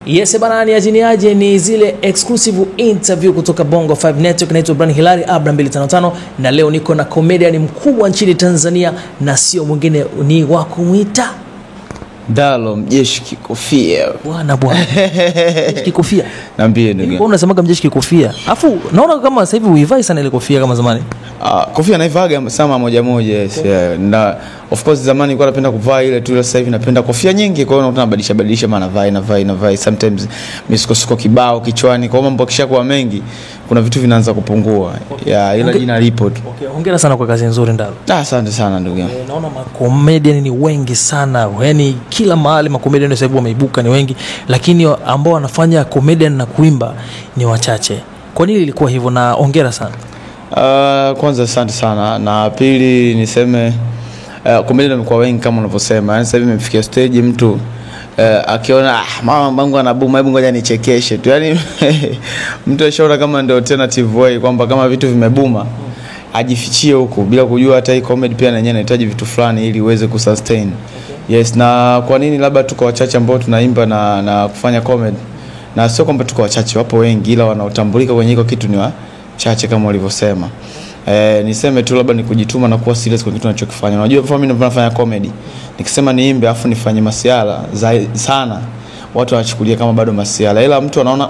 Yes bana, ni aje ni zile exclusive interview kutoka Bongo 5 Network. Naitwa Brian Hilary Abraham 255 na leo niko na comedian mkubwa nchini Tanzania na sio mwingine ni wa kumuita Dalo Mjeshi Kikofia. Bwana Mjeshi Kikofia. Niambie ndugu. Mbona unasemaga Mjeshi Kikofia? Alafu naona kama sasa hivi uivai sana ile kofia kama zamani. Kofia naivaga sama moja moja, yes. Okay. Yeah. Na of course zamani nilikuwa napenda kuvaa ile tu, sasa hivi napenda kofia nyingi, kwa hiyo unakuta nabadilisha maana navai sometimes misuko kibao kichwani, kwa mambo kishakuwa mengi kuna vitu vinaanza kupungua. Okay. Yeah, ila jina lipo tu. Okay, hongera sana kwa kazi nzuri Ndalo. Asante sana ndugu. Naona makomedian ni wengi sana. Yaani kila mahali makomedian sasa hivi wameibuka ni wengi, lakini ambao wanafanya comedian na kuimba ni wachache. Kwa nini ilikuwa hivyo na hongera sana? Kwanza asante sana, na pili niseme comedian wamekuwa wengi kama unavyosema. Yaani sasa hivi nimefikia stage mtu akiona mama bangu anabuma, hebu ngoja nichekeshe tu. Yaani mtu ashauri kama ndio alternative way kwamba kama vitu vimebuma ajifichie huko bila kujua hata hii comedy pia na yenyewe inahitaji vitu fulani ili uweze kusustain. Okay. Yes, na kwa nini labda tuko wachache ambao tunaimba na kufanya comedy? Na sio kwamba tuko wachache, wapo wengi, ila wanaotambulika kwenye hiyo kitu ni wachache kama walivyosema. Niseme tu labda ni kujituma na kuwa serious kwa kitu ninachokifanya. Unajua kama mimi nafanya comedy, nikisema niimbe afu nifanye masiala sana, watu wanachukulia kama bado masiala. Ila mtu anaona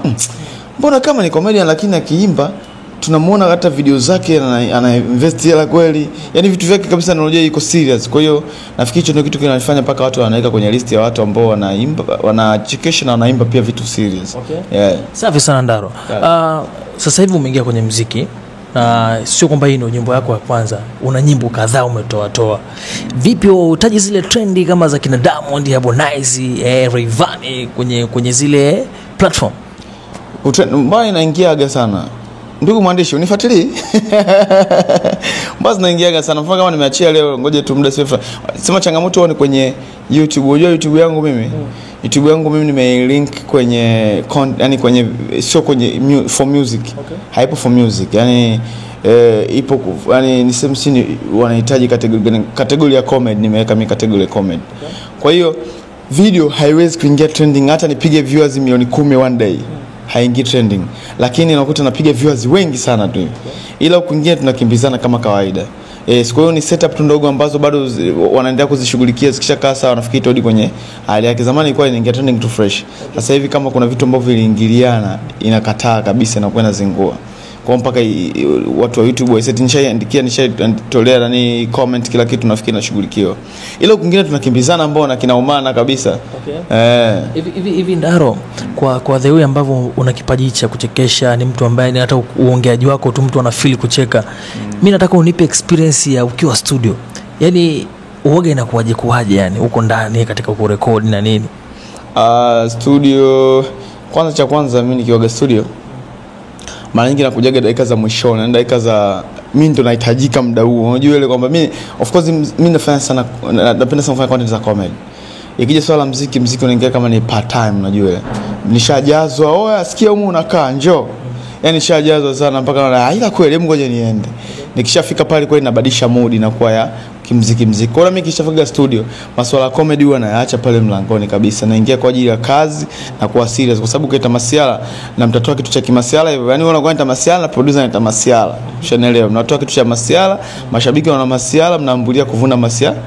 mbona kama ni comedian lakini akiimba tunamuona hata video zake ana invest hela kweli. Yaani vitu vyake kabisa unajua yuko serious. Kwa hiyo nafikiri hicho ndio kitu kinanifanya paka watu wanaweka kwenye list ya watu ambao wanaimba, wanachekesha na wanaimba pia vitu serious. Okay. Yeah. Safi sana Ndaro. Sasa hivi umeingia kwenye muziki na sio kwamba hii ndio nyimbo yako ya kwanza, una nyimbo kadhaa umetoa. Vipi utaji zile trendi kama za kina Diamond, Harmonize, Rayvanny kwenye zile platform? Mbona inaingiaga sana? Ndugu mwandishi unifuatilie. Mbona inaingiaga sana? Mfano kama nimeachia leo, ngoje tu muda sasa. Sema changamoto ni kwenye YouTube. Unajua YouTube yangu mimi? YouTube yangu mimi nimelink kwenye yani kwenye sio kwenye for music. Okay. Haipo for music. Yani ipo yani niseme sini wanahitaji category ya comedy, nimeweka mimi category ya comedy. Okay. Kwa hiyo video haiwezi kuingia trending hata nipige viewers milioni 10 one day. Haingii trending, lakini unakuta napiga viewers wengi sana tu. Ila kwingine tunakimbizana kama kawaida. Kwa hiyo ni setup tu ndogo ambazo bado wanaendelea kuzishughulikia, zikishakaa sawa nafikiri turudi kwenye hali yake. Zamani ilikuwa inaingia trending too fresh. Sasa hivi kama kuna vitu ambavyo viliingiliana inakataa kabisa na kwenda zingua. Kwa mpaka watu wa YouTube waiseti nishaitolea nani comment kila kitu nafikiri nashughulikiwa. Ila kwingine tunakimbizana ambao na kinaumana kabisa. Okay. Hivi Ndaro, kwa the way ambavyo una kipaji cha kuchekesha, ni mtu ambaye ni hata uongeaji wako tu mtu ana feel kucheka. Mimi nataka unipe experience ya ukiwa studio. Yaani uoga inakuwaje yani uko ndani katika kurekodi na nini? Studio cha kwanza mimi nikiwaga studio mara nyingi nakujaga dakika za mwisho na dakika za mimi ndo nahitajika muda huo. Unajua ile kwamba mimi of course mimi nafanya sana, napenda sana kufanya content za comedy. Ikija swala muziki unaingia kama ni part time, unajua ile nishajazwa, oya sikia humu unakaa njoo. Yaani nishajazwa sana mpaka ila kweli hebu ngoja niende. Nikishafika pale kweli nabadilisha mood na kuwa ya kimuziki. Kwa hiyo mimi nikishafika studio, masuala ya comedy huwa nayaacha pale mlangoni kabisa. Naingia kwa ajili ya kazi na kuwa serious, kwa sababu ukiita masiala na mtatoa kitu cha kimasiala hivyo. Yaani unakuwa unaita masiala na producer anaita masiala. Ushanielewa? Mnatoa kitu cha masiala, mashabiki wana masiala, mnaambulia kuvuna masiala.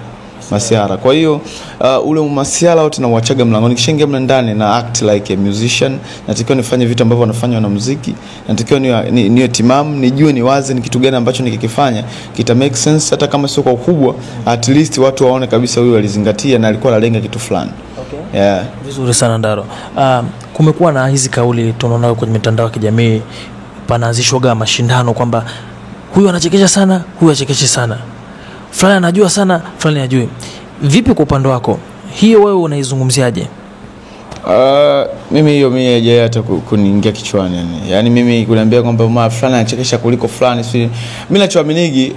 Kwa hiyo ule masiala wote na uachaga mlangoni. Kishaingia mle ndani na act like a musician. Natakiwa nifanye vitu ambavyo wanafanya wana muziki. Natakiwa niwe timamu, nijue ni wazi ni kitu gani ambacho nikikifanya kita make sense, hata kama sio kwa ukubwa, at least watu waone kabisa huyu alizingatia na alikuwa analenga kitu fulani. Okay. Yeah. Vizuri sana Ndaro. Kumekuwa na hizi kauli tunaona kwenye mitandao ya kijamii, panaanzishwa mashindano kwamba huyu anachekesha sana, huyu achekeshi sana. Fulani anajua sana, fulani hajui. Vipi kwa upande wako? Hiyo wewe unaizungumziaje? Mimi hiyo mimi hata kuniingia kichwani yani. Yaani mimi kuniambia kwamba fulani anachekesha kuliko fulani, mimi nachoaminigi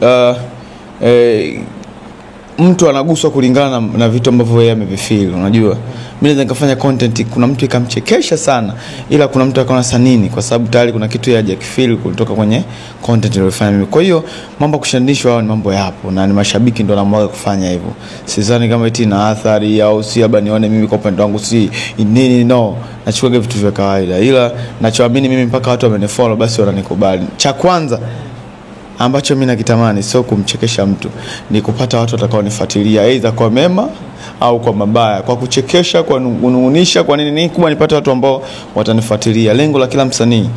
mtu anaguswa kulingana na vitu ambavyo yeye amevifeel. Unajua mimi naweza nikafanya content, kuna mtu ikamchekesha sana, ila kuna mtu akaona sanini, kwa sababu tayari kuna kitu yeye hajakifeel kutoka kwenye content niliyofanya mimi. Kwa hiyo mambo kushandishwa hao ni mambo yapo, na ni mashabiki ndio wanamwaga kufanya hivyo. Sidhani kama eti na athari au si labda nione mimi kwa upande wangu si nini, no, nachukua vitu vya kawaida, ila nachoamini mimi mpaka watu wamenifollow basi wananikubali. Cha kwanza ambacho mimi nakitamani sio kumchekesha mtu, ni kupata watu watakao nifuatilia aidha kwa mema au kwa mabaya, kwa kuchekesha, kwa kunungunisha, kwa nini kubwa nipate watu ambao watanifuatilia. Lengo la kila msanii,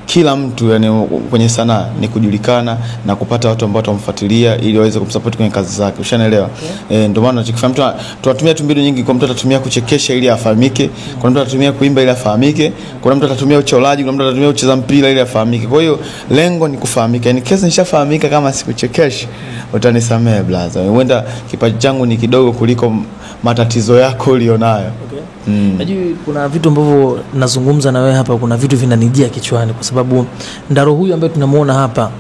kila mtu yani kwenye sanaa ni kujulikana na kupata watu ambao watamfuatilia ili waweze kumsupport kwenye kazi zake. Ushanielewa? Ndio maana tunachokifanya, mtu tunatumia mbinu nyingi. Kwa mtu atatumia kuchekesha ili afahamike, kuna mtu atatumia kuimba ili afahamike, kuna mtu atatumia uchoraji, kuna mtu atatumia kucheza mpira ili afahamike. Kwa hiyo lengo ni kufahamika. Yani kesi nishafahamika, kama sikuchekeshi utanisamee brother. Huenda kipaji changu ni kidogo kuliko matatizo yako ulionayo. Najua kuna vitu ambavyo nazungumza na wewe hapa, kuna vitu vinanijia kichwani, kwa sababu Ndaro huyu ambaye tunamuona hapa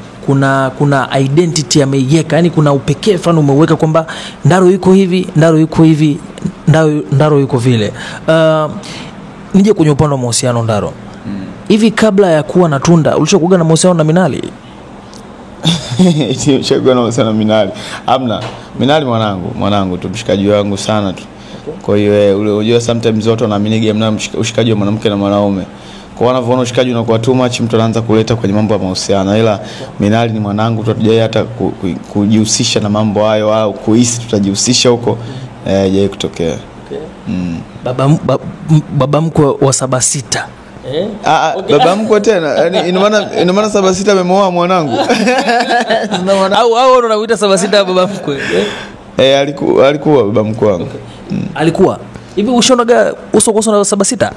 kuna identity ameiweka, yani kuna upekee fulani umeweka kwamba Ndaro yuko hivi, Ndaro yuko hivi, Ndaro yuko vile. Nije kwenye upande wa mahusiano Ndaro. Hivi kabla ya kuwa na Tunda ulishakuwa na mahusiano na Minali? Ulishakuwa na mahusiano na Minali? Hamna. Minali mwanangu tu, mshikaji wangu sana tu. Kwa hiyo unajua sometimes watu wanaamini game na ushikaji wa mwanamke na mwanaume. Kwa wanavyoona ushikaji unakuwa too much, mtu anaanza kuleta kwenye mambo ya mahusiano. Ila Minali ni mwanangu, tutajai hata kujihusisha na mambo hayo au kuhisi tutajihusisha huko je kutokea. Baba mkwe wa 76. Baba mkwe tena. Yaani ina maana 76 amemoa mwanangu. Au unamuita 76 baba mkwe? Alikuwa baba mkwe wangu. Alikuwa. Hivi ushonaga uso kwa uso na 76?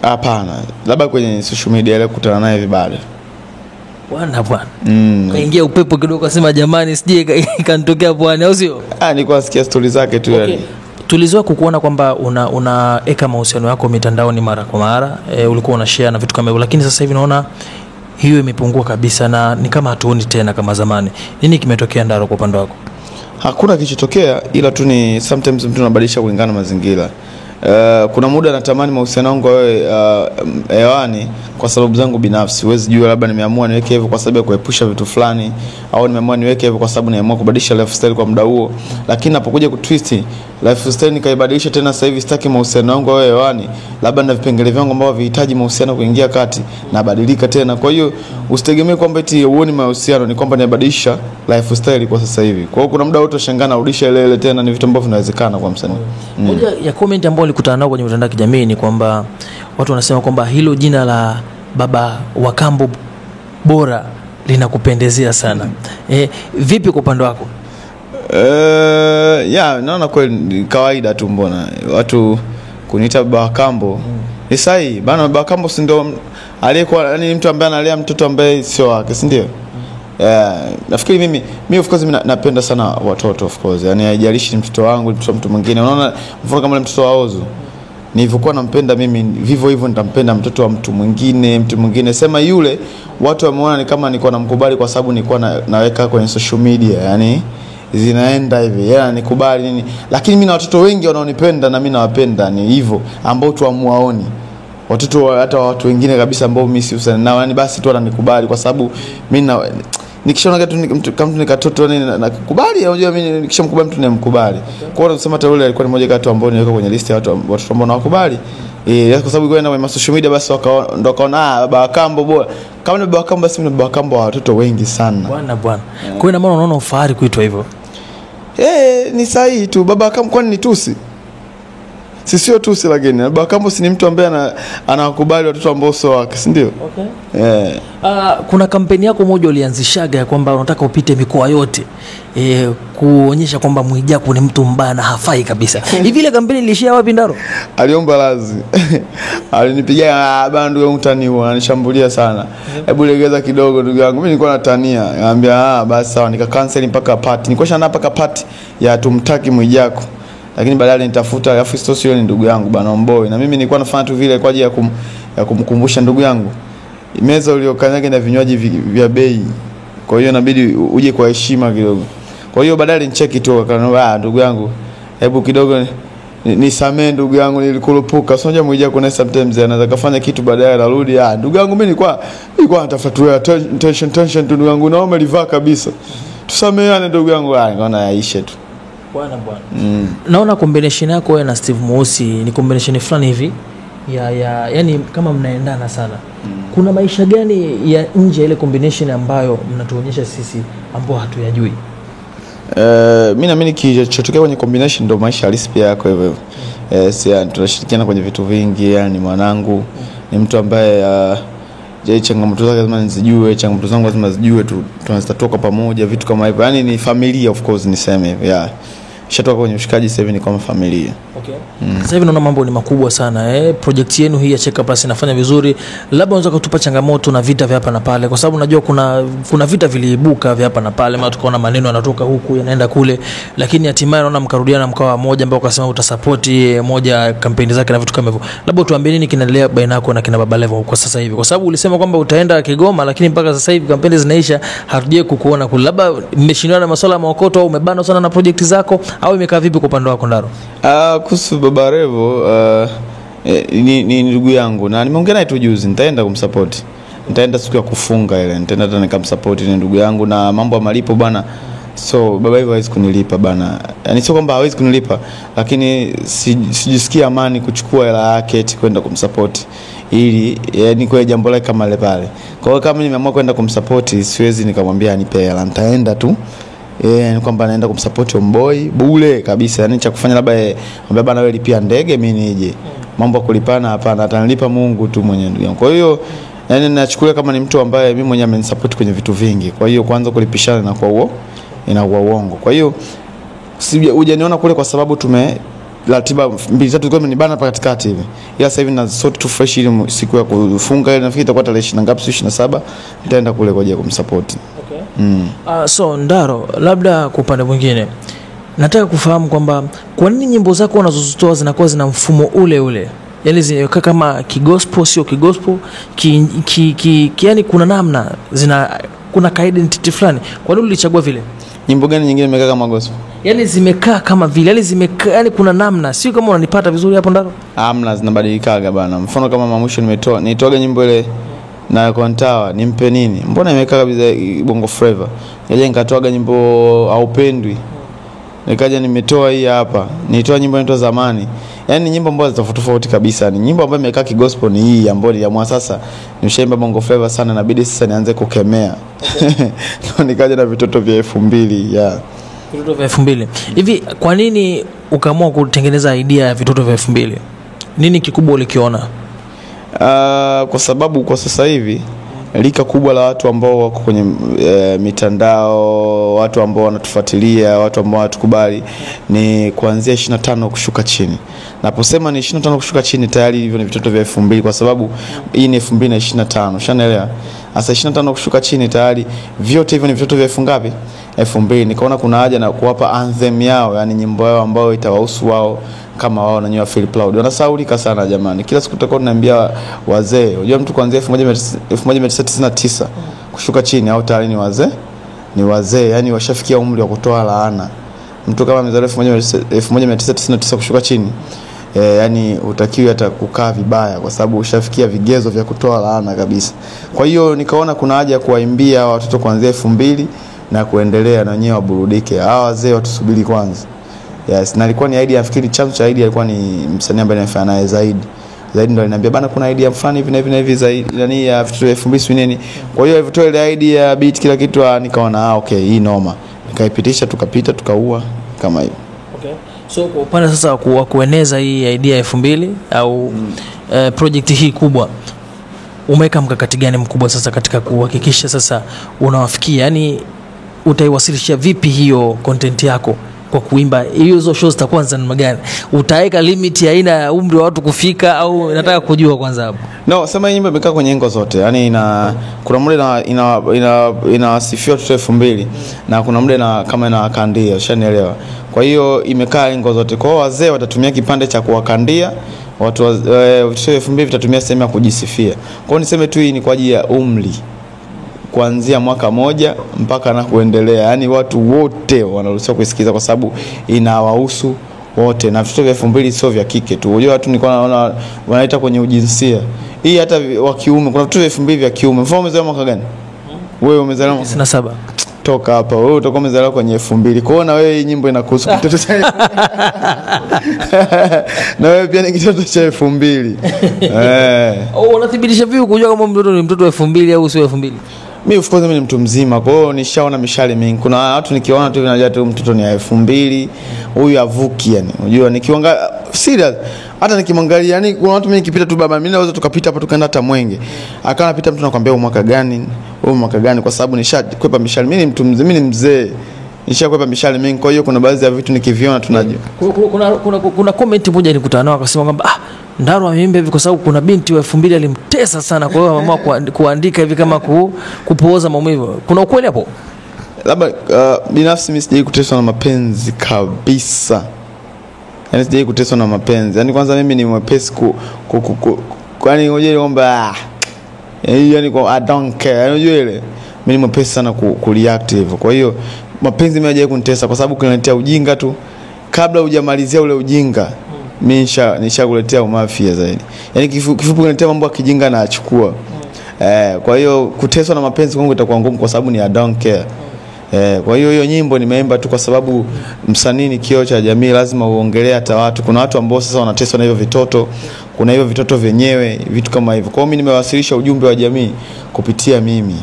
Hapana. Labda kwenye social media ile kukutana naye vibaya. Bwana. Kaingia upepo kidogo akasema jamani sije kanitokea bwana, au sio? Nilikuwa nasikia story zake tu yani. Tulizoea kukuona kwamba unaeka mahusiano yako mitandaoni mara kwa mara, ulikuwa una share na vitu kama hivyo, lakini sasa hivi naona hiyo imepungua kabisa na ni kama hatuoni tena kama zamani. Nini kimetokea Ndaro kwa upande wako? Hakuna kilichotokea, ila tu ni sometimes mtu anabadilisha kulingana na mazingira. Kuna muda natamani mahusiano yangu yawe hewani kwa sababu zangu binafsi. Huwezi jua labda nimeamua niweke hivyo kwa sababu ya kuepusha vitu fulani, au nimeamua niweke hivyo kwa sababu nimeamua kubadilisha lifestyle kwa muda huo. Lakini napokuja kutwist lifestyle nikaibadilisha tena, sasa hivi sitaki mahusiano yangu yawe hewani, labda na vipengele vyangu ambavyo vihitaji mahusiano kuingia kati, na badilika tena. Kwa hiyo usitegemee kwamba eti uone mahusiano ni kwamba nibadilisha lifestyle kwa sasa hivi. Kwa hiyo kuna muda wote ushangana urudisha ile tena, ni vitu ambavyo vinawezekana kwa msanii. Moja ya comment ambayo nilikutana nao kwenye mitandao ya kijamii ni kwamba watu wanasema kwamba hilo jina la Baba wa Kambo Bora linakupendezea sana. Vipi kwa upande wako? Naona kweli kawaida tu, mbona watu kuniita Baba wa Kambo. Ni sahihi bana, Baba wa Kambo si ndio aliyekuwa yani mtu ambaye analea mtoto ambaye sio wake, si ndio? Nafikiri mimi of course napenda sana watoto of course. Yani haijalishi ni mtoto wangu, mtoto mtu mwingine. Unaona mfano kama mtoto wa Ozu, nilivyokuwa nampenda mimi, vivyo hivyo nitampenda mtoto wa mtu mwingine. Sema yule watu wameona ni kama nilikuwa namkubali kwa sababu nilikuwa naweka kwenye social media, yani zinaenda hivi, nikubali nini. Lakini mimi na watoto wengi wanaonipenda na mimi nawapenda, ni hivyo ambao tu amuaoni. Watoto hata watu wengine kabisa ambao mimi si usana nao, yani basi tu wananikubali kwa sababu mimi nikishaona kitu kama mtu ni katoto nakubali. Unajua mimi nikishamkubali mtu nimemkubali. Kwa hiyo tunasema hata yule alikuwa ni mmoja kati ambao niweka kwenye list ya watu ambao nawakubali. Kwa sababu kwenda kwenye social media basi ndo kaona Baba wa Kambo bora. Kama ni Baba wa Kambo basi ni Baba wa Kambo wa watoto wengi sana. Bwana. Kwa hiyo ina maana unaona ufahari kuitwa hivyo? Ni sahihi tu. Baba wa Kambo kwani ni tusi? Sio tusi, lakini Baba wa Kambo si ni mtu ambaye anawakubali watoto ambao sio wake, si ndio? Okay. Kuna kampeni yako moja ulianzishaga ya kwamba unataka upite mikoa yote kuonyesha kwamba Mwijaku ni mtu mbaya na hafai kabisa. Hivi ile kampeni ilishia wapi Ndaro? Aliomba lazi. Alinipigia bana, ndugu yangu taniwa ananishambulia sana. Hebu legeza kidogo ndugu yangu. Mimi nilikuwa natania. Nikamwambia basi sawa, nika cancel mpaka party. Nilikuwa shana mpaka party ya tumtaki Mwijaku. Lakini baadaye nitafuta, alafu sio ni ndugu yangu bana Mboy, na mimi nilikuwa nafanya tu vile kwa ajili ya kumkumbusha ndugu yangu, meza uliokanyaga na vinywaji vya bei, kwa hiyo inabidi uje kwa heshima kidogo. Kwa hiyo baadaye nicheki tu akaniambia ndugu yangu hebu kidogo nisamee ndugu yangu nilikurupuka. Unajua mmoja kuna sometimes anaweza kufanya kitu baadaye anarudi ndugu yangu mimi nilikuwa natafuta tension ndugu yangu naomba livaa kabisa. Tusameane ndugu yangu ngaona yaishe tu. Bwana. Naona combination yako wewe na Steve Mweusi ni combination fulani hivi yani kama mnaendana sana. Kuna maisha gani ya nje ile combination ambayo mnatuonyesha sisi ambao hatuyajui? Mimi naamini kilichotokea kwenye combination ndio maisha halisi pia yako hivyo. Tunashirikiana kwenye vitu vingi, yani mwanangu ni mtu ambaye changamoto zake lazima nizijue, changamoto zangu lazima zijue, tunazitatoka pamoja, vitu kama hivyo. Yani ni familia of course niseme hivyo. Shatoka kwenye ushikaji sasa hivi ni kama familia. Okay. Sasa hivi naona mambo ni makubwa sana. Project yenu hii ya Cheka Plus inafanya vizuri. Labda unaweza kutupa changamoto na vita vya hapa na pale, kwa sababu najua kuna vita viliibuka vya hapa na pale, maana tukaona maneno yanatoka huku yanaenda kule, lakini hatimaye naona mkarudiana mkawa moja ambao ukasema utasupport moja kampeni zake na vitu kama hivyo. Labda tuambie nini kinaendelea baina yako na kina Baba Levo kwa sasa hivi, kwa sababu ulisema kwamba utaenda Kigoma, lakini mpaka sasa hivi kampeni zinaisha, hatuje kukuona kule. Labda mmeshindana na masuala ya maokoto au umebana sana na project zako, au imekaa vipi kwa upande wako Ndaro? Kuhusu Baba Levo ni ndugu yangu na nimeongea naye tu juzi, nitaenda kumsupport. Nitaenda siku ya kufunga ile, nitaenda hata nikamsupport, ni ndugu yangu na mambo ya malipo bana. So Baba Levo hawezi kunilipa bana. Yaani sio kwamba hawezi kunilipa, lakini sijisikii amani kuchukua hela yake eti kwenda kumsupport ili yani kwa jambo lake kama ile pale. Kwa hiyo kama nimeamua kwenda kumsupport, siwezi nikamwambia anipe hela, nitaenda tu ni kwamba naenda kumsupport Homeboy bure kabisa. Yani cha kufanya labda ambaye bana wewe lipia ndege mimi nije. Mambo ya kulipana hapana, atanilipa Mungu tu mwenyewe ndugu yangu. Kwa hiyo yani nachukulia kama ni mtu ambaye mimi mwenyewe amenisupport kwenye vitu vingi. Kwa hiyo kwanza kulipishana na kwa inakuwa uongo. Kwa hiyo hujaniona kule kwa sababu ratiba 2-3 tulikuwa tumenibana hapa katikati hivi. Ila sasa hivi na sort tu fresh ile siku ya kufunga ile nafikiri itakuwa tarehe 20 ngapi 27 nitaenda kule kwa ajili ya kumsupport. So Ndaro, labda kwa upande mwingine nataka kufahamu kwamba kwa nini nyimbo zako unazozitoa zinakuwa zina mfumo ule ule, yani zinakaa kama kigospel sio kigospel yani kuna namna kuna identity fulani. Kwa nini ulichagua vile? Nyimbo gani nyingine imekaa kama gospel? Yani zimekaa kama vile, yani zimekaa, yani kuna namna, sio kama unanipata vizuri hapo Ndaro? Amna, zinabadilikaga bana. Mfano kama mwisho nitoaga nyimbo ile na Kontawa nimpe nini, mbona imekaa kabisa Bongo Flava. Yaje nikatoaga nyimbo haupendwi, nikaja nimetoa hii hapa, nitoa nyimbo inaitwa Zamani. Yani nyimbo ambazo tofauti kabisa. Ni nyimbo ambayo imekaa kigospel ni hii ambayo ya mwa sasa nimeshaimba Bongo Flava sana, inabidi sasa nianze kukemea. Nikaja na vitoto vya 2000 vitoto vya 2000 hivi. Kwa nini ukaamua kutengeneza idea ya vitoto vya 2000? Nini kikubwa ulikiona? Kwa sababu kwa sasa hivi lika kubwa la watu ambao wako kwenye mitandao, watu ambao wanatufuatilia, watu ambao watukubali ni kuanzia 25 kushuka chini. Naposema ni 25 kushuka chini tayari hivyo ni vitoto vya 2000 kwa sababu hii ni 2025. Unaelewa? Asa 25 kushuka chini tayari vyote hivyo ni vitoto vya 2000. Nikaona kuna haja na kuwapa anthem yao, yani nyimbo yao ambayo itawahusu wao kama wao na feel proud. Wanasaulika sana jamani. Kila siku tutakuwa tunaambia wazee, unajua mtu kuanzia 1999 kushuka chini au tayari ni wazee, yani washafikia umri wa kutoa laana. Mtu kama amezaliwa 1999 kushuka chini yani utakiwi hata kukaa vibaya kwa sababu ushafikia vigezo vya kutoa laana kabisa. Kwa hiyo nikaona kuna haja kuwaimbia watoto kuanzia 2000 na kuendelea na wenyewe waburudike. Hawa wazee watusubiri kwanza. Yes, na ilikuwa ni idea, nafikiri chanzo cha idea ilikuwa ni msanii ambaye nimefanya naye zaidi ndo aliniambia bana kuna idea fulani hivi na hivi na hivi zaidi yani ya vitu 2000 nini. Kwa hiyo ilitoa ile idea ya beat kila kitu, nikaona okay hii noma, nikaipitisha tukapita tukaua kama hiyo. Okay. So kwa upande sasa wa kueneza hii idea ya 2000 au project hii kubwa, umeweka mkakati gani mkubwa sasa katika kuhakikisha sasa unawafikia, yani utaiwasilisha vipi hiyo content yako kwa kuimba? Hizo shows za kwanza ni magani? Utaweka limit ya aina ya umri wa watu kufika au nataka kujua kwanza hapo? No, sema nyimbo imekaa kwenye engo zote. Yani kuna muda inawasifia watu 2000 na kuna muda kama inawakandia, ushanielewa. Kwa hiyo imekaa engo zote. Kwa wazee watatumia kipande cha kuwakandia, watu 2000 vitatumia sehemu ya kujisifia. Kwa hiyo niseme tu hii ni kwa ajili ya umri kuanzia mwaka moja mpaka na kuendelea. Yani watu wote wanaruhusiwa kusikiliza kwa sababu inawahusu wote, na vitoto vya 2000 sio vya kike tu. Unajua watu nilikuwa naona wanaita kwenye ujinsia. Hii hata wa kiume, kuna vitoto vya 2000 vya kiume. Mfano umezaliwa mwaka gani? Wewe umezaliwa mwaka 97. Toka hapa, wewe utakuwa umezaliwa kwenye 2000. Kwa hiyo na wewe hii nyimbo inakuhusu kitoto cha na wewe pia ni kitoto cha 2000. Unathibitisha vipi kujua kama mtoto ni mtoto wa 2000 au sio 2000? Mimi of course mimi ni mtu mzima, kwa hiyo nishaona mishale mingi. Kuna watu nikiona tu vinajua tu mtoto ni 2000, huyu avuki yani. Unajua nikiangalia serious, hata nikimwangalia yani kuna watu mimi nikipita tu baba, mimi naweza tukapita hapa tukaenda hata Mwenge. Akawa anapita mtu anakuambia mwaka gani? Mwaka gani? Kwa sababu nishakwepa mishale. Mimi ni mtu mzima, mimi ni mzee. Nishakwepa mishale mingi, kwa hiyo kuna baadhi ya vitu nikiviona tunajua. Kuna comment moja nilikutana nao akasema kwamba Ndaro ameimba hivi kwa sababu kuna binti wa 2000 alimtesa sana, kwa hiyo ameamua kuandika hivi kama kupooza maumivu. Kuna ukweli hapo? Labda binafsi mimi sijai kuteswa na mapenzi kabisa. Yaani sijai kuteswa na mapenzi. Yaani kwanza mimi ni mwepesi kwani ngoje kwamba yaani kwa I don't care. Yaani unajua ile mimi ni mwepesi sana kureact hivyo. Kwa hiyo mapenzi mimi hajawahi kunitesa kwa sababu kinaletea ujinga tu. Kabla hujamalizia ule ujinga mimi nishakuletea umafia zaidi. Yaani kifupi kinaletea mambo ya kijinga na achukua. Kwa hiyo kuteswa na mapenzi kwangu itakuwa ngumu kwa sababu ni I don't care. Kwa hiyo nyimbo nimeimba tu kwa sababu msanii ni kioo cha jamii, lazima uongelee hata watu. Kuna watu ambao sasa wanateswa na hivyo vitoto, kuna hivyo vitoto wenyewe, vitu kama hivyo. Kwa hiyo mimi nimewasilisha ujumbe wa jamii kupitia mimi.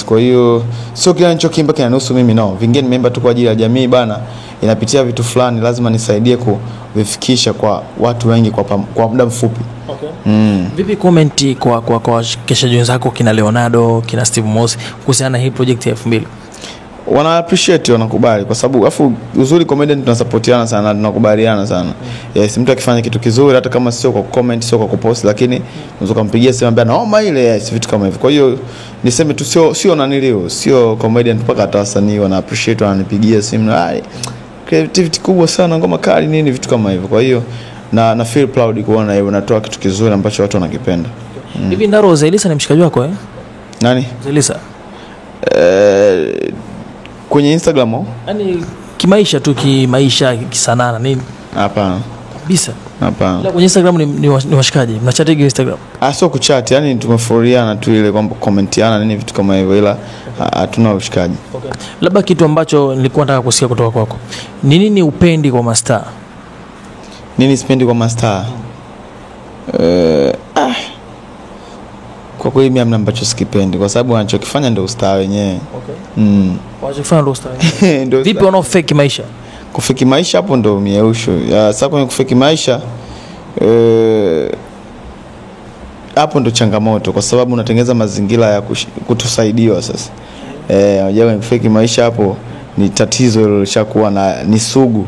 Kwa hiyo sio kila nilichokiimba kinahusu mimi, no. Vingine nimeimba tu kwa ajili ya jamii bana. Inapitia vitu fulani, lazima nisaidie kuvifikisha kwa watu wengi kwa muda mfupi. Vipi comment kwa keshaji wenzako kina Leonardo, kina Steve Moss kuhusiana na hii project ya 2000? Wana appreciate, wanakubali kwa sababu afu uzuri comedian tunasupportiana sana, tunakubaliana sana. Yes, mtu akifanya kitu kizuri hata kama sio kwa comment, sio kwa kupost, lakini unaweza kumpigia simu ambia naomba ile, yes, vitu kama hivyo. Kwa hiyo niseme tu sio nanilio, sio comedian mpaka hata wasanii wana appreciate, wananipigia simu na creativity kubwa sana, ngoma kali nini, vitu kama hivyo. Kwa hiyo na feel proud kuona hivyo, natoa kitu kizuri ambacho watu wanakipenda. Hivi Ndaro, Zailisa ni mshikaji wako Nani? Zailisa. Kwenye Instagram au? Yaani kimaisha tu, kimaisha, kisanana nini? Hapana. Kabisa. Hapana. Ila kwenye Instagram ni washikaji. Mnachatigi Instagram? Sio kuchat, yani tumefuriana tu ile kwamba commentiana nini vitu kama hivyo, ila hatuna ushikaji. Okay. Labda kitu ambacho nilikuwa nataka kusikia kutoka kwako. Ni nini upendi kwa mastaa? Nini sipendi kwa mastaa? Kwa kweli mimi hamna ambacho sikipendi kwa sababu wanachokifanya ndio ustaa wenyewe. Okay. Wanachokifanya ndio ustaa wenyewe. Vipi wanao fake maisha? Kufiki maisha hapo ndio mieusho. Sasa kwenye kufiki maisha hapo ndo changamoto kwa sababu unatengeneza mazingira ya kutusaidiwa sasa. Unajua kufiki maisha hapo ni tatizo hilo lishakuwa na ni sugu.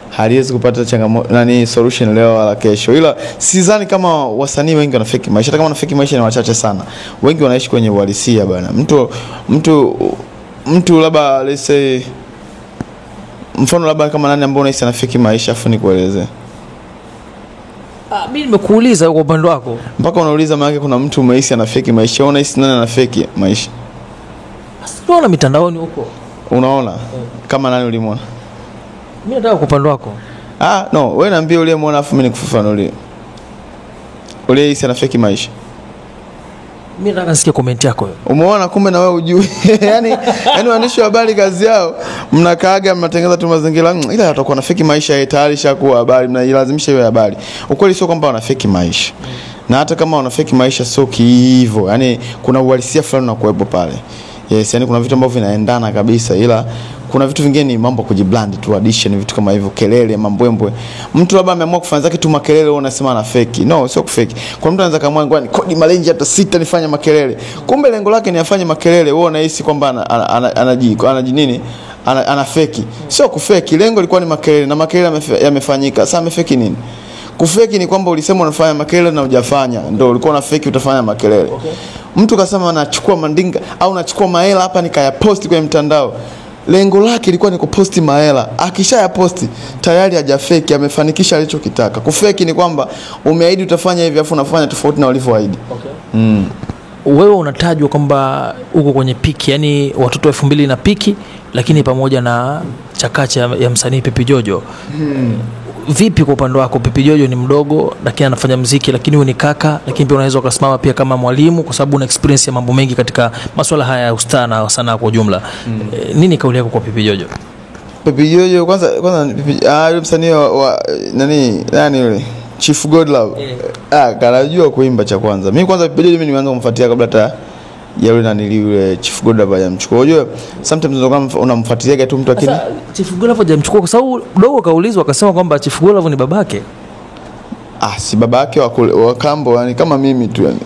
Haliwezi kupata changamoto solution leo wala kesho. Ila sidhani kama wasanii wengi wana fake maisha. Hata kama wana fake maisha ni wachache sana. Wengi wanaishi kwenye uhalisia bana. Mtu labda let's say mfano labda kama nani ambao unahisi ana fake maisha afu nikueleze. Mimi nimekuuliza kwa upande wako. Mpaka unauliza maana kuna mtu umehisi ana fake maisha, unahisi nani ana fake maisha? Unaona mitandaoni huko. Unaona? Kama nani ulimwona? Mimi nataka kwa upande wako. No, wewe niambie uliyemwona afu mimi nikufafanulie. Uliyehisi ana fake maisha. Mimi nataka nisikie comment yako wewe. Umeona kumbe na wewe ujui. yani waandishi wa habari kazi yao mnakaaga mnatengeneza tu mazingira ila watakuwa na fake maisha tayari shakuwa habari, mnailazimisha hiyo habari. Ukweli sio kwamba wana fake maisha. Na hata kama wana fake maisha sio hivyo. Yani kuna uhalisia fulani unakuwepo pale. Yes, yani kuna vitu ambavyo vinaendana kabisa, ila kuna vitu vingine ni mambo kujiblend tu, addition, vitu kama hivyo, kelele, mambwembwe. Mtu labda ameamua kufanya kitu makelele, wewe unasema ana fake. No, sio kufake. Kwa mtu anaweza kamwa ngwani kodi malenji hata 6 nifanye makelele. Kumbe lengo lake ni afanye makelele, wewe unahisi kwamba anaji nini? Ana fake. Sio kufake, lengo lilikuwa ni makelele na makelele yamefanyika. Sasa amefake nini? Kufeki ni kwamba ulisema unafanya makelele na hujafanya, ndio ulikuwa na fake utafanya makelele. Okay. Mtu kasema anachukua mandinga au anachukua mahela hapa nikayaposti kwenye mtandao. Lengo lake ilikuwa ni kuposti mahela. Akishayaposti tayari hajafeki, amefanikisha alichokitaka. Kufeki ni kwamba umeahidi utafanya hivi afu unafanya tofauti na ulivyoahidi. Okay. wewe unatajwa kwamba uko kwenye piki, yani watoto 2000 na piki, lakini pamoja na chakacha ya msanii Pipi Jojo. Vipi kwa upande wako? Pipi Jojo ni mdogo lakini anafanya muziki, lakini wewe ni kaka, lakini pia unaweza ukasimama pia kama mwalimu kwa sababu una experience ya mambo mengi katika masuala haya ya ustaa na sanaa kwa ujumla. Nini kauli yako kwa Pipi Jojo? Pipi Jojo kwanza yule msanii wa nani yule Chief Godlove. Kanajua kuimba cha kwanza. Mimi kwanza Pipi Jojo mimi nimeanza kumfuatilia kabla hata ya yule nani yule Chief Godlove hajamchukua. Unajua sometimes unamfuatilia tu mtu akini. Sasa Chief Godlove hajamchukua kwa sababu dogo kaulizwa akasema kwamba Chief Godlove ni babake. Si babake wa kambo, yani kama mimi tu yani.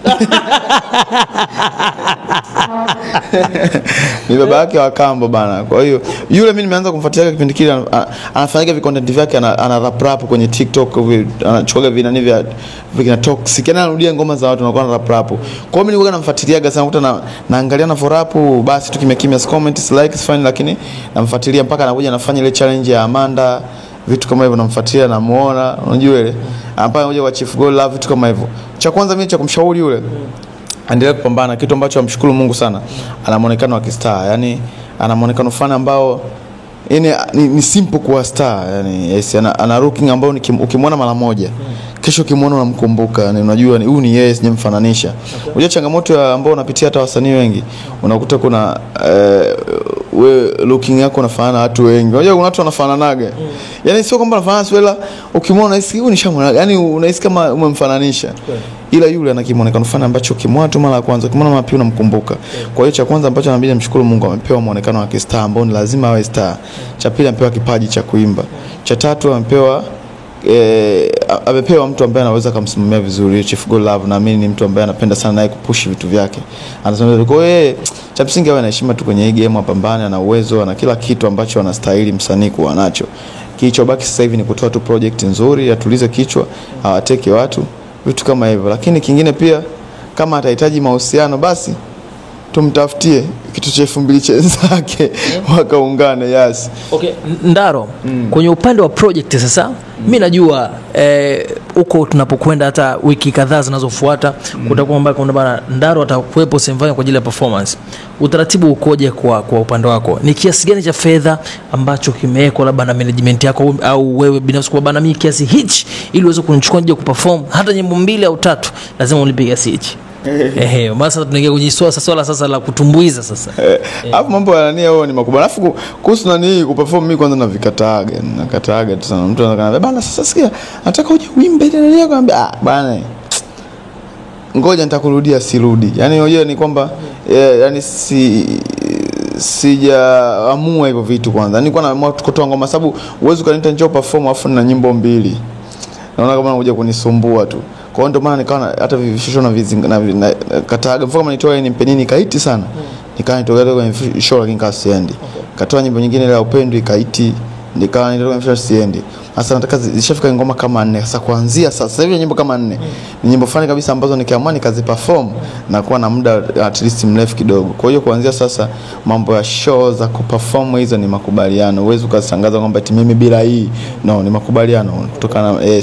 Ni babake wa kambo bana. Kwa hiyo yule mimi nimeanza kumfuatilia kipindi kile, anafanya content vyake, ana rap kwenye TikTok, anachukua vinani vya vikina toxic, anarudia ngoma za watu, anakuwa na rap. Kwa hiyo mimi nilikuwa namfuatilia sana, nakuta naangalia na for rap, basi tu kimya comment likes fine, lakini namfuatilia mpaka anakuja anafanya ile challenge ya Amanda, vitu kama hivyo namfuatilia, namuona, unajua ile mpaka anakuja kwa Chief Godlove, vitu kama hivyo. Cha kwanza mimi cha kumshauri yule endelea kupambana, kitu ambacho amshukuru Mungu sana, ana muonekano wa kistar, yani ana muonekano fana ambao ni simple kuwa star, yani yes, ana looking ambao ukimwona mara moja kesho ukimwona unamkumbuka, yani unajua ni huyu ni yeye, sijamfananisha. Unajua changamoto ambao unapitia hata wasanii wengi, unakuta kuna we looking yako unafanana na watu wengi. Unajua kuna watu wanafananaga. Yani sio kwamba unafanana swela, ukimwona unahisi huyu ni shamwana, yani unahisi kama umemfananisha. Ila yule ana kimuonekano fulani ambacho ukimwona tu mara ya kwanza, ukimwona mara pili unamkumbuka. Kwa hiyo cha kwanza ambacho anabidi amshukuru Mungu, amepewa muonekano wa kistar ambao ni lazima awe star. Cha pili amepewa kipaji cha kuimba. Cha tatu amepewa mtu ambaye anaweza kumsimamia vizuri, Chief Godlove, na mimi ni mtu ambaye anapenda sana naye kupush vitu vyake. Anasema kwa hiyo cha msingi awe na heshima tu kwenye hii game, apambane, ana uwezo na kila kitu ambacho anastahili msanii kuwa nacho. Kilichobaki sasa hivi ni kutoa tu project nzuri, atulize kichwa, awateke watu, vitu kama hivyo. Lakini kingine pia, kama atahitaji mahusiano basi tumtafutie kitu cha 2000 chenzake wakaungane. Yes. Okay, Ndaro, kwenye upande wa project sasa, mimi najua huko tunapokwenda hata wiki kadhaa zinazofuata kutakuwa mbaya bana, Ndaro atakuwepo Semvanya kwa ajili ya performance. Utaratibu ukoje kwa upande wako? Ni kiasi gani cha fedha ambacho kimewekwa labda na management yako au wewe binafsi kwa bana, mimi kiasi hichi ili uweze kunichukua nje kuperform hata nyimbo 2 au 3 lazima unipe kiasi hichi? Sasa tunaingia kwenye swala sasa la kutumbuiza sasa. Hapo mambo ya nani hao ni makubwa. Alafu kuhusu nani kuperform, mimi kwanza nakataaga tu sana. Mtu anakana bana, sasa sikia, nataka uje uimbe nani, akamwambia bana, ngoja nitakurudia, sirudi. Yani unajua ni kwamba yani sijaamua hivyo vitu kwanza. Nilikuwa naamua kutoa ngoma sababu uwezo kanita njoo perform afu na nyimbo 2. Naona kama unakuja kunisumbua tu. Kwa hiyo ndio maana nikaona hata vishosho na kataaga, mfano kama nitoa nimpe nini kaiti sana. Nitoa kwenye show lakini kasiendi. Katoa nyimbo nyingine ile ya upendo ikaiti, nitoa kwenye show siendi. Sasa nataka zishafika ngoma kama 4. Sasa kuanzia sasa hivi nyimbo kama 4 ni nyimbo fani kabisa ambazo nikiamua nikaziperform na kuwa na muda at least mrefu kidogo. Kwa hiyo kuanzia sasa mambo ya show za kuperform hizo ni makubaliano. Uwezo ukasangaza kwamba eti mimi bila hii, no, ni makubaliano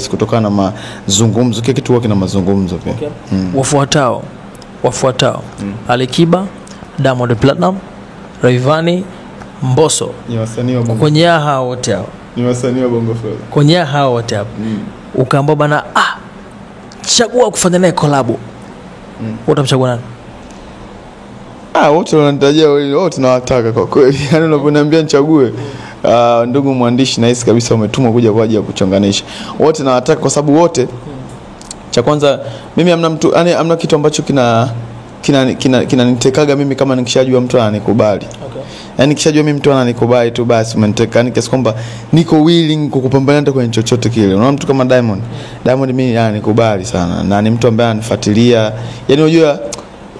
kutokana na mazungumzo. Kile kitu kina mazungumzo pia. Okay. Wafuatao Alikiba, Diamond Platinum, Rayvanny, Mbosso. Ni wasanii wa Bongo. Kwenye hao wote hao. Ni wasanii wa Bongo Flava. Kwenye hao wote hapo. Ukaambia bana, chagua kufanya naye collab. Utamchagua nani? Wote wananitajia wote tunawataka kwa kweli. Yaani unaponiambia nichague, ndugu mwandishi, nahisi kabisa umetumwa kuja kwa ajili ya kuchonganisha. Wote nawataka kwa sababu wote, cha kwanza mimi amna kitu ambacho kinanitekaga mimi kama nikishajua mtu ananikubali. Okay. Yaani nikishajua mimi mtu ananikubali tu basi umeniteka, yani kiasi kwamba niko willing kukupambana hata kwenye chochote kile. Unaona mtu kama Diamond mimi ananikubali sana na ni mtu ambaye ananifuatilia. Yaani unajua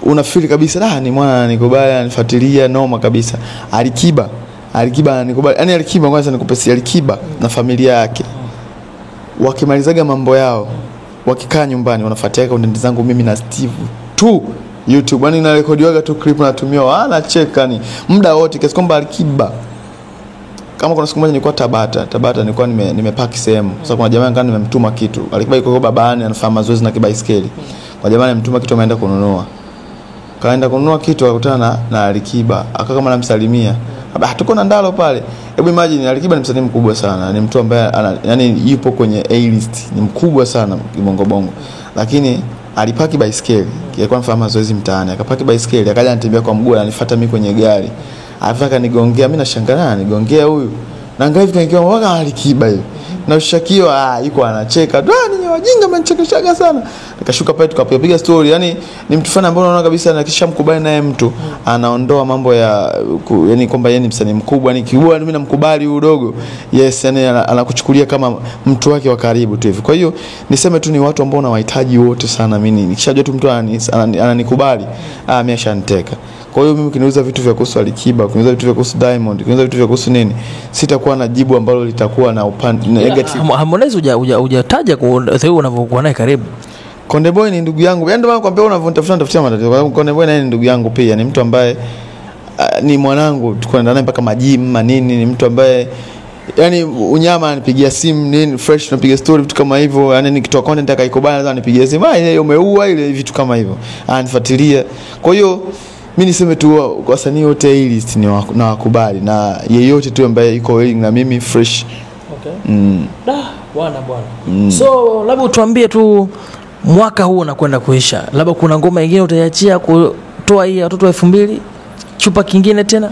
unafeel kabisa ni mwana ananikubali, ananifuatilia noma kabisa. Alikiba ananikubali. Yaani Alikiba kwanza nikupesi Alikiba na familia yake. Wakimalizaga mambo yao, wakikaa nyumbani wanafuatilia content zangu mimi na Steve tu YouTube, yani na rekodiwaga tu clip natumia, anacheka ni muda wote kiasi kwamba Alikiba, kama kuna siku moja nilikuwa Tabata nilikuwa nimepaki sehemu. Sasa kuna jamaa ngani nimemtuma kitu. Alikiba yuko babani anafanya mazoezi na kibaiskeli. Kwa jamaa nimemtuma kitu ameenda kununua. kaenda kununua kitu akakutana na Alikiba, akawa kama anamsalimia. Tuko na Ndalo pale. Hebu imagine Alikiba ni msanii mkubwa sana, ni mtu ambaye yani yupo kwenye A list, ni mkubwa sana kibongo bongo. Lakini alipaki baiskeli, alikuwa anafanya mazoezi mtaani, akapaki baiskeli, akaja anatembea kwa mguu, ananifuata mimi kwenye gari. Afaka nigongea, mimi nashangaa nigongea huyu. Na ngapi kankiwa mwaka Alikiba hivi. Na ushakio yuko anacheka. Ni wajinga mnachekeshaga sana. Nikashuka pale tukapiga story. Yani ni mtu fana ambaye unaona kabisa na kisha mkubali naye mtu anaondoa mambo ya yani kwamba yeye ni msanii mkubwa, ni kibwa mimi namkubali huyo dogo. Yes, yani anakuchukulia kama mtu wake wa karibu tu hivi. Kwa hiyo niseme tu ni watu ambao nawahitaji wote sana mimi. Nikishajua tu mtu ananikubali, mimi ashaniteka. Kwa hiyo mimi kiniuza vitu vya kuhusu Alikiba, kiniuza vitu vya kuhusu Diamond, kiniuza vitu vya kuhusu nini, sitakuwa na jibu ambalo litakuwa na upande negative. Harmonize hujataja kwa Theo unavyokuwa naye karibu. Konde Boy ni ndugu yangu. Yaani ndio maana kwambia unavyotafutia matatizo. Konde Boy naye ni ndugu yangu pia, ni mtu ambaye ni mwanangu, tukwenda naye mpaka majim manini, ni mtu ambaye yani unyama anipigia simu nini fresh, tunapiga story vitu kama hivyo. Yani nikitoa content akaikubali lazima nipigie simu, ile umeua ile vitu kama hivyo, anifuatilia. Kwa hiyo mimi niseme tu kwa wasanii wote hii list ni na wakubali, na yeyote tu ambaye yuko willing na mimi fresh. Okay. Bwana. So labda utuambie tu mwaka huu unakwenda kuisha, labda kuna ngoma nyingine utaiachia kutoa hii watoto wa 2000 chupa kingine tena?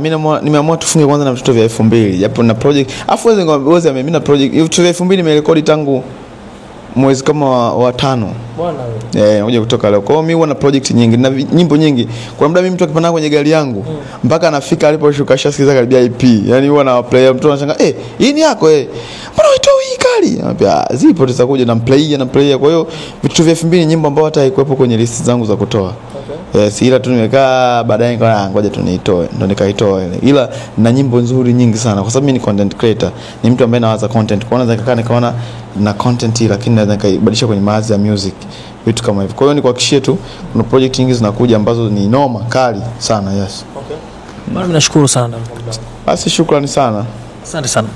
Mimi nimeamua tufunge kwanza na mtoto vya 2000 japo na project. Afu wewe mimi na project hiyo 2000 nimerekodi tangu mwezi kama wa 5. Bwana wewe. Ngoja kutoka leo. Kwa hiyo mimi huwa na project nyingi na nyimbo nyingi. Kwa muda mimi mtu akipanda kwenye gari yangu mpaka anafika aliposhuka shasikiza karibia IP. Yaani huwa na play mtu anashangaa, hii ni yako mbona uitoi hii kali? Anambia zipo tutakuja na play. Kwa hiyo vitu vya 2000 nyimbo ambao hata haikuepo kwenye list zangu za kutoa. Okay. Yes, ila tu nimekaa baadaye nikaona ngoja tu niitoe. Ndio nikaitoa ile. Ila na nyimbo nzuri nyingi sana kwa sababu mimi ni content creator. Ni mtu ambaye anawaza content. Kwa hiyo naweza nikaona na content hii lakini naweza nikaibadilisha kwenye maazi ya music, vitu kama hivyo. Kwa hiyo nikuhakikishie tu kuna project nyingi zinakuja ambazo ni noma kali sana. Yes. Okay. Mimi nashukuru sana. Basi shukrani sana. Asante sana.